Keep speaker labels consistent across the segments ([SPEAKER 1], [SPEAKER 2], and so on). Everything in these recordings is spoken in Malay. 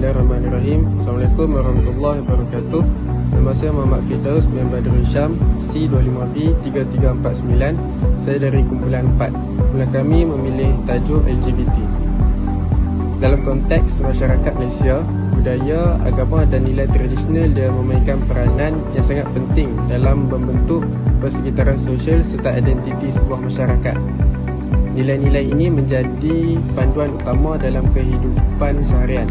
[SPEAKER 1] Bismillahirrahmanirrahim. Assalamualaikum warahmatullahi wabarakatuh. Nama saya Muhammad Firdaus bin Badrul Syam, C25B 3349. Saya dari kumpulan 4. Kumpulan kami memilih tajuk LGBT. Dalam konteks masyarakat Malaysia, budaya, agama dan nilai tradisional dia memainkan peranan yang sangat penting dalam membentuk persekitaran sosial serta identiti sebuah masyarakat. Nilai-nilai ini menjadi panduan utama dalam kehidupan seharian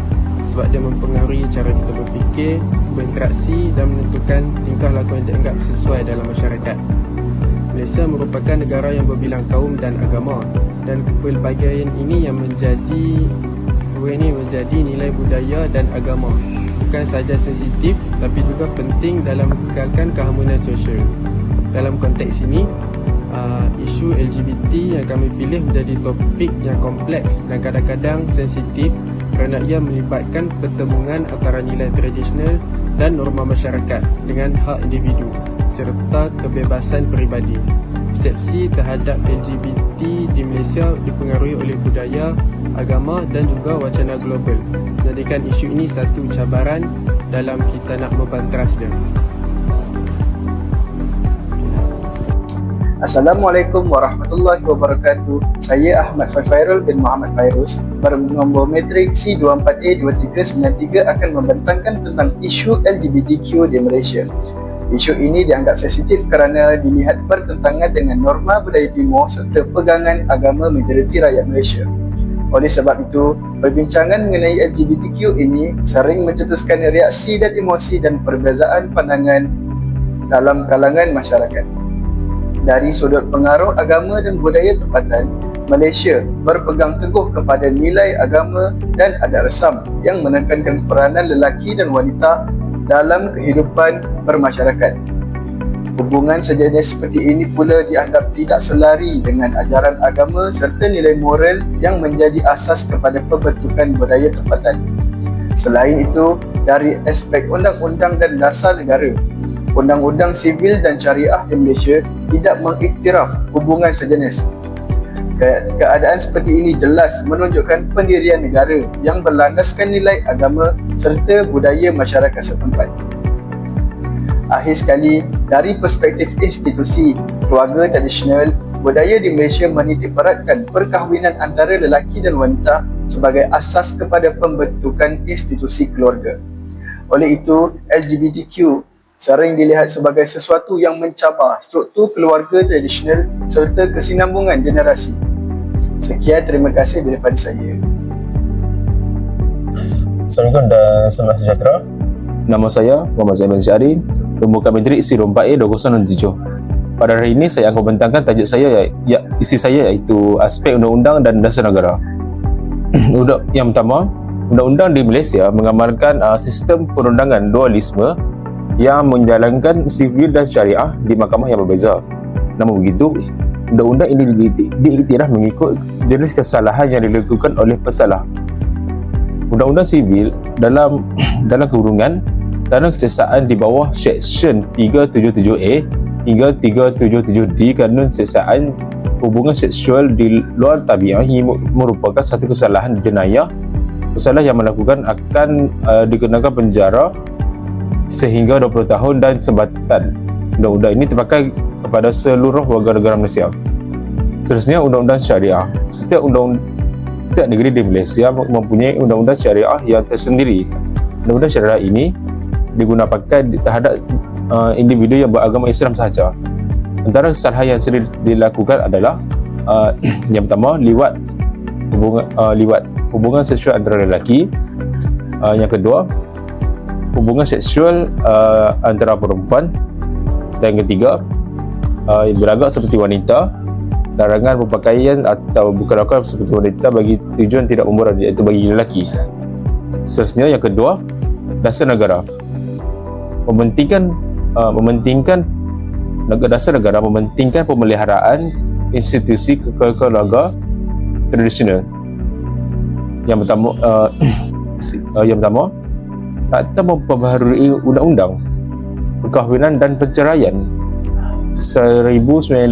[SPEAKER 1] sebab dia mempengaruhi cara kita berfikir, berinteraksi dan menentukan tingkah laku yang dianggap sesuai dalam masyarakat. Malaysia merupakan negara yang berbilang kaum dan agama, dan pelbagaian ini yang menjadi nilai budaya dan agama bukan sahaja sensitif tapi juga penting dalam mengekalkan keharmonian sosial. Dalam konteks ini, isu LGBT yang kami pilih menjadi topik yang kompleks dan kadang-kadang sensitif kerana ia melibatkan pertemuan antara nilai tradisional dan norma masyarakat dengan hak individu serta kebebasan peribadi. Persepsi terhadap LGBT di Malaysia dipengaruhi oleh budaya, agama dan juga wacana global, menjadikan isu ini satu cabaran dalam kita nak membanteras dia.
[SPEAKER 2] Assalamualaikum warahmatullahi wabarakatuh. Saya Ahmad Fairul bin Muhammad Fairuz bernombor metrik C24A2393 akan membentangkan tentang isu LGBTQ di Malaysia. Isu ini dianggap sensitif kerana dilihat bertentangan dengan norma budaya timur serta pegangan agama majoriti rakyat Malaysia. Oleh sebab itu, perbincangan mengenai LGBTQ ini sering mencetuskan reaksi dan emosi dan perbezaan pandangan dalam kalangan masyarakat. Dari sudut pengaruh agama dan budaya tempatan, Malaysia berpegang teguh kepada nilai agama dan adat resam yang menekankan peranan lelaki dan wanita dalam kehidupan bermasyarakat. Hubungan sejenis seperti ini pula dianggap tidak selari dengan ajaran agama serta nilai moral yang menjadi asas kepada pembentukan budaya tempatan. Selain itu, dari aspek undang-undang dan dasar negara, Undang-Undang Sivil dan Syariah di Malaysia tidak mengiktiraf hubungan sejenis. Keadaan seperti ini jelas menunjukkan pendirian negara yang berlandaskan nilai agama serta budaya masyarakat setempat. Akhir sekali, dari perspektif institusi, keluarga tradisional, budaya di Malaysia menitikberatkan perkahwinan antara lelaki dan wanita sebagai asas kepada pembentukan institusi keluarga. Oleh itu, LGBTQ sering dilihat sebagai sesuatu yang mencabar struktur keluarga tradisional serta kesinambungan generasi. Sekian, terima kasih daripada saya.
[SPEAKER 3] Assalamualaikum dan selamat sejahtera. Nama saya Muhammad Zaiman Syahri, nombor metrik C24A2067. Pada hari ini saya akan membentangkan tajuk saya isi saya iaitu aspek undang-undang dan dasar negara. Yang pertama, undang-undang di Malaysia mengamalkan sistem perundangan dualisme yang menjalankan sivil dan syariah di mahkamah yang berbeza. Namun begitu, undang-undang ini diiktiraf mengikut jenis kesalahan yang dilakukan oleh pesalah. Undang-undang sivil dalam kurungan dalam keseksaan di bawah Seksyen 377A hingga 377D Kanun Seksaan Hubungan Seksual di luar tabiat merupakan satu kesalahan jenayah. Pesalah yang melakukan akan dikenakan penjara sehingga 20 tahun dan sebatan. Undang-undang ini terpakai kepada seluruh warga negara Malaysia. Seterusnya, undang-undang syariah. Setiap negeri di Malaysia mempunyai undang-undang syariah yang tersendiri. Undang-undang syariah ini digunakan terhadap individu yang beragama Islam sahaja. Antara kesalahan yang sering dilakukan adalah yang pertama, hubungan seksual antara lelaki. Yang kedua, hubungan seksual antara perempuan. Dan yang ketiga, beragak seperti wanita. Larangan berpakaian atau berkelakar seperti wanita bagi tujuan tidak memurat, iaitu bagi lelaki. Seterusnya, yang kedua, dasar negara. Dasar negara mementingkan pemeliharaan institusi keluarga tradisional. Yang pertama, Akta memperbaharui Undang-Undang Perkahwinan dan Perceraian 1976.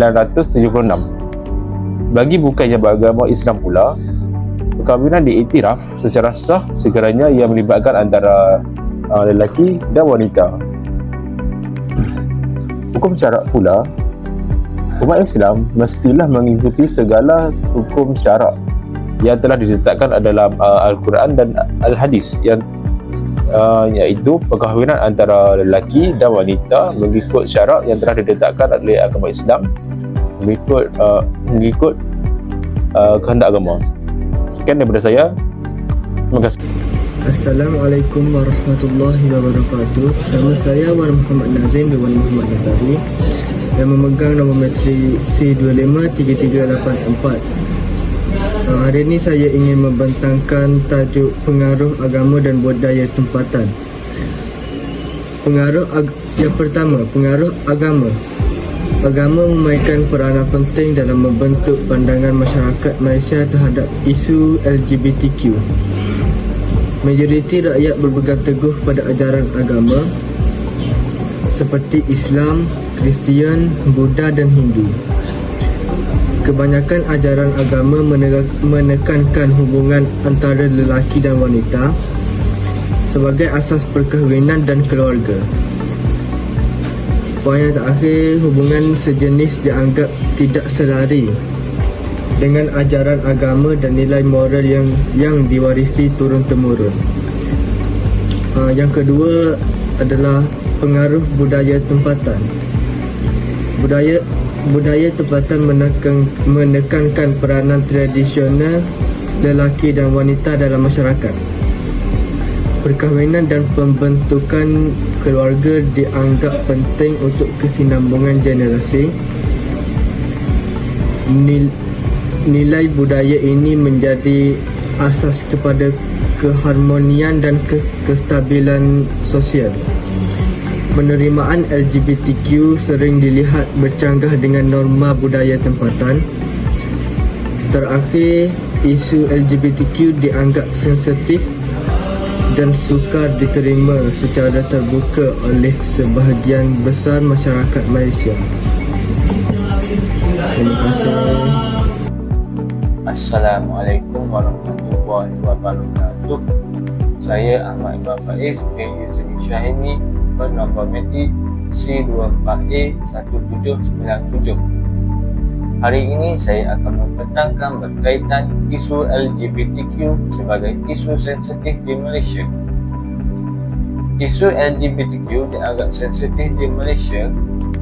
[SPEAKER 3] Bagi bukan yang beragama Islam pula, perkahwinan diiktiraf secara sah sekiranya ia melibatkan antara lelaki dan wanita. Hukum syarak pula, umat Islam mestilah mengikuti segala hukum syarak yang telah diletakkan dalam Al-Quran dan Al-Hadis, yang iaitu perkahwinan antara lelaki dan wanita mengikut syarak yang telah diletakkan oleh agama Islam, mengikut kehendak agama. Sekian daripada saya. Terima kasih.
[SPEAKER 1] Assalamualaikum warahmatullahi wabarakatuh. Nama saya Wan Muhammad Nazim bin Wan Muhammad Nazari yang memegang nombor matrik C253384. Hari ini saya ingin membentangkan tajuk pengaruh agama dan budaya tempatan. Yang pertama, pengaruh agama. Agama memainkan peranan penting dalam membentuk pandangan masyarakat Malaysia terhadap isu LGBTQ. Majoriti rakyat berpegang teguh pada ajaran agama seperti Islam, Kristian, Buddha dan Hindu. Kebanyakan ajaran agama menekankan hubungan antara lelaki dan wanita sebagai asas perkahwinan dan keluarga. Poin yang terakhir, hubungan sejenis dianggap tidak selari dengan ajaran agama dan nilai moral yang diwarisi turun-temurun. Yang kedua adalah pengaruh budaya tempatan. Budaya tempatan menekankan peranan tradisional lelaki dan wanita dalam masyarakat. Perkahwinan dan pembentukan keluarga dianggap penting untuk kesinambungan generasi. Nilai budaya ini menjadi asas kepada keharmonian dan kestabilan sosial. Penerimaan LGBTQ sering dilihat bercanggah dengan norma budaya tempatan. Terakhir, isu LGBTQ dianggap sensitif dan sukar diterima secara terbuka oleh sebahagian besar masyarakat Malaysia. Terima kasih.
[SPEAKER 4] Assalamualaikum warahmatullahi wabarakatuh. Saya Ahmad Iqbal Faiz bin Yusuf Syahini bernombor matrik C24A1797. Hari ini saya akan membentangkan berkaitan isu LGBTQ sebagai isu sensitif di Malaysia. Isu LGBTQ dianggap sensitif di Malaysia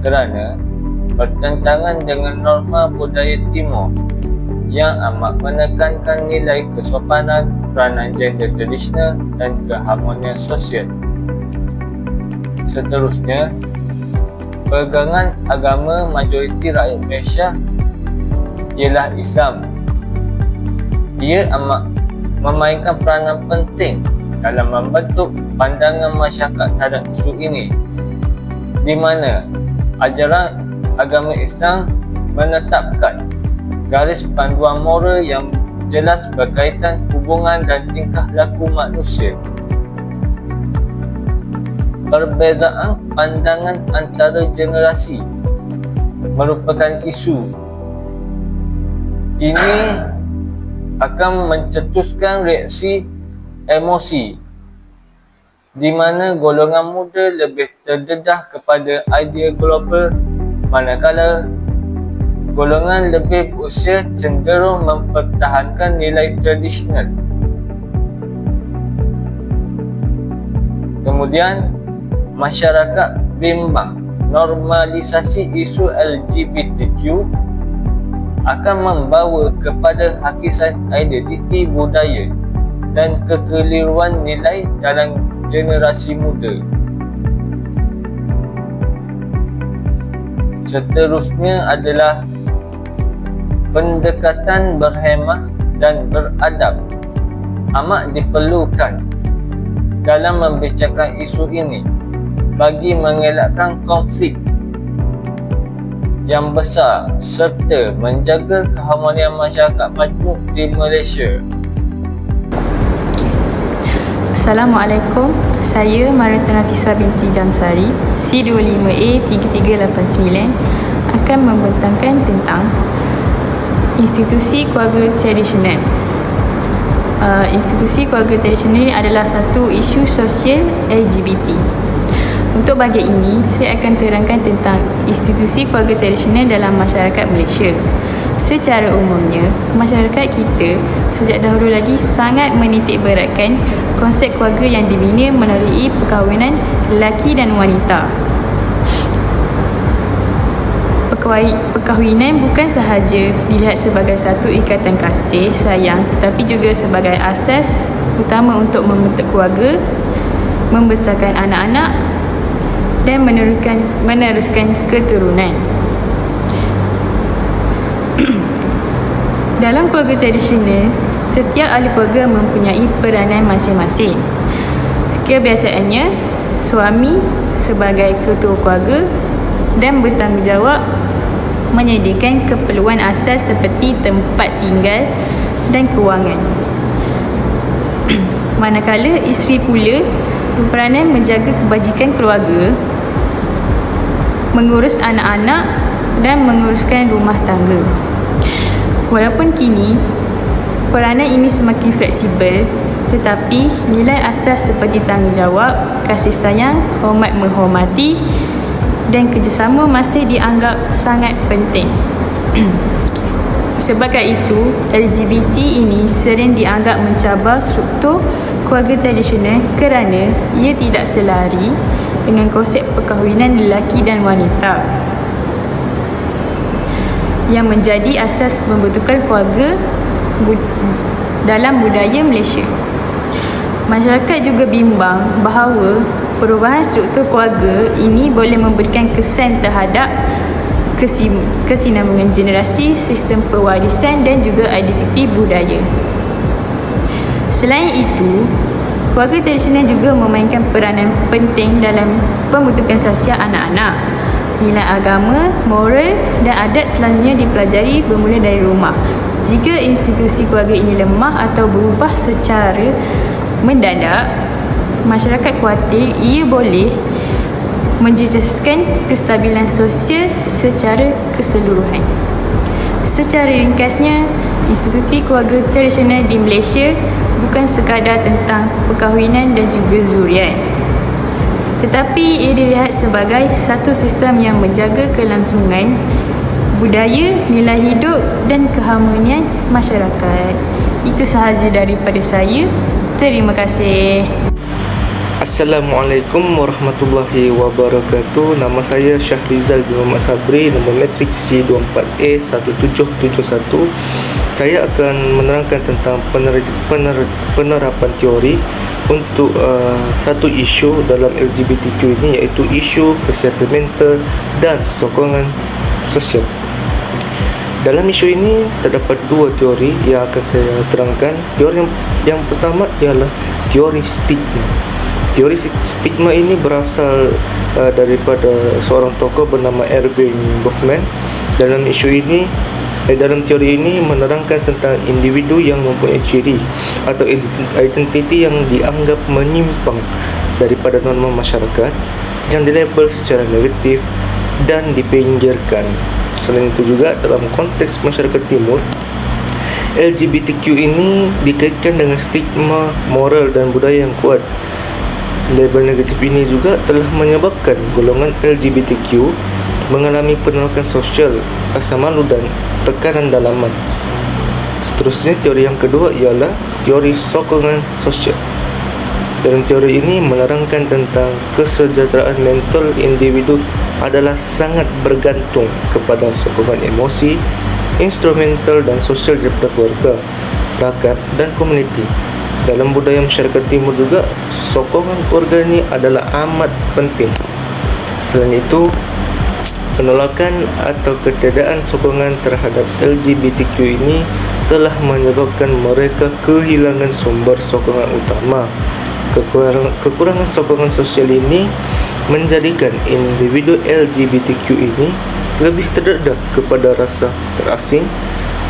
[SPEAKER 4] kerana bertentangan dengan norma budaya timur yang amat menekankan nilai kesopanan, peranan gender tradisional dan keharmonian sosial. Seterusnya, pegangan agama majoriti rakyat Malaysia ialah Islam. Ia amat memainkan peranan penting dalam membentuk pandangan masyarakat terhadap isu ini, di mana ajaran agama Islam menetapkan garis panduan moral yang jelas berkaitan hubungan dan tingkah laku manusia. Perbezaan pandangan antara generasi merupakan isu ini akan mencetuskan reaksi emosi di mana golongan muda lebih terdedah kepada idea global, manakala golongan lebih berusia cenderung mempertahankan nilai tradisional. Kemudian, masyarakat bimbang normalisasi isu LGBTQ akan membawa kepada hakikat identiti budaya dan kekeliruan nilai dalam generasi muda. Seterusnya adalah pendekatan berhemah dan beradab amat diperlukan dalam membicarakan isu ini bagi mengelakkan konflik yang besar serta menjaga keharmonian masyarakat majmuk di Malaysia.
[SPEAKER 5] Assalamualaikum. Saya Marita Nafisa binti Jansari, C25A3389 akan membentangkan tentang institusi keluarga tradisional. institusi keluarga tradisional adalah satu isu sosial LGBT. Untuk bahagian ini, saya akan terangkan tentang institusi keluarga tradisional dalam masyarakat Malaysia. Secara umumnya, masyarakat kita sejak dahulu lagi sangat menitik beratkan konsep keluarga yang dibina melalui perkahwinan lelaki dan wanita. Perkahwinan bukan sahaja dilihat sebagai satu ikatan kasih sayang, tetapi juga sebagai asas utama untuk membentuk keluarga, membesarkan anak-anak dan meneruskan keturunan. Dalam keluarga tradisional, setiap ahli keluarga mempunyai peranan masing-masing. Kebiasaannya, suami sebagai ketua keluarga dan bertanggungjawab menyediakan keperluan asas seperti tempat tinggal dan kewangan. Manakala isteri pula berperanan menjaga kebajikan keluarga, mengurus anak-anak dan menguruskan rumah tangga. Walaupun kini peranan ini semakin fleksibel, tetapi nilai asas seperti tanggungjawab, kasih sayang, hormat menghormati dan kerjasama masih dianggap sangat penting. Sebagai itu, LGBT ini sering dianggap mencabar struktur keluarga tradisional kerana ia tidak selari dengan konsep perkahwinan lelaki dan wanita yang menjadi asas pembentukan keluarga dalam budaya Malaysia. Masyarakat juga bimbang bahawa perubahan struktur keluarga ini boleh memberikan kesan terhadap kesinambungan generasi, sistem pewarisan dan juga identiti budaya. Selain itu, keluarga tradisional juga memainkan peranan penting dalam pembentukan sosial anak-anak. Nilai agama, moral dan adat selalunya dipelajari bermula dari rumah. Jika institusi keluarga ini lemah atau berubah secara mendadak, masyarakat khawatir ia boleh menjejaskan kestabilan sosial secara keseluruhan. Secara ringkasnya, institusi keluarga tradisional di Malaysia bukan sekadar tentang perkahwinan dan juga zuriat, tetapi ia dilihat sebagai satu sistem yang menjaga kelangsungan budaya, nilai hidup dan keharmonian masyarakat. Itu sahaja daripada saya. Terima kasih.
[SPEAKER 6] Assalamualaikum warahmatullahi wabarakatuh. Nama saya Syahrizal bin Muhammad Sabri, nombor matrik C24A1771. Saya akan menerangkan tentang penerapan teori untuk satu isu dalam LGBTQ ini, iaitu isu kesihatan mental dan sokongan sosial. Dalam isu ini terdapat dua teori yang akan saya terangkan. Teori yang pertama ialah teori stigma. Teori stigma ini berasal daripada seorang tokoh bernama Erving Goffman. Dalam isu ini, dalam teori ini menerangkan tentang individu yang mempunyai ciri atau identiti yang dianggap menyimpang daripada norma masyarakat, yang dilabel secara negatif dan dipinggirkan. Selain itu juga, dalam konteks masyarakat timur, LGBTQ ini dikaitkan dengan stigma moral dan budaya yang kuat. Label negatif ini juga telah menyebabkan golongan LGBTQ mengalami penolakan sosial, rasa malu dan tekanan dalaman. Seterusnya, teori yang kedua ialah teori sokongan sosial. Dalam teori ini menerangkan tentang kesejahteraan mental individu adalah sangat bergantung kepada sokongan emosi, instrumental dan sosial daripada keluarga, rakyat dan komuniti. Dalam budaya masyarakat timur juga, sokongan keluarga ini adalah amat penting. Selain itu, penolakan atau ketiadaan sokongan terhadap LGBTQ ini telah menyebabkan mereka kehilangan sumber sokongan utama. Kekurangan sokongan sosial ini menjadikan individu LGBTQ ini lebih terdedah kepada rasa terasing,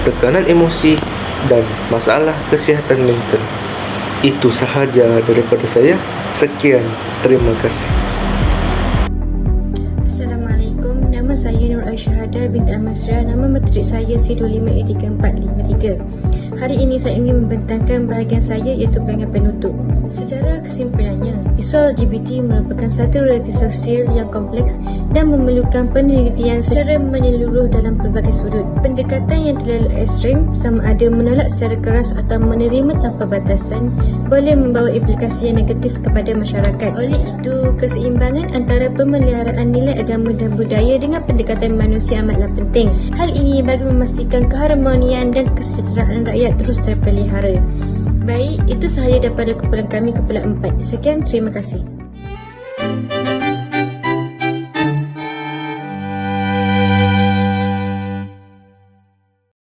[SPEAKER 6] tekanan emosi dan masalah kesihatan mental. Itu sahaja daripada saya. Sekian, terima kasih.
[SPEAKER 7] Assalamualaikum, nama saya Nur Aisyahada binti Amasra, nama matrik saya C25A3453. Hari ini saya ingin membentangkan bahagian saya iaitu bahagian penutup. Secara kesimpulannya, isu LGBT merupakan satu realiti sosial yang kompleks dan memerlukan penelitian secara menyeluruh dalam pelbagai sudut. Pendekatan yang terlalu ekstrim, sama ada menolak secara keras atau menerima tanpa batasan, boleh membawa implikasi yang negatif kepada masyarakat. Oleh itu, keseimbangan antara pemeliharaan nilai agama dan budaya dengan pendekatan manusia amatlah penting. Hal ini bagi memastikan keharmonian dan kesejahteraan rakyat terus terpelihara. Baik, itu sahaja daripada kumpulan kami, kumpulan 4. Sekian, terima kasih.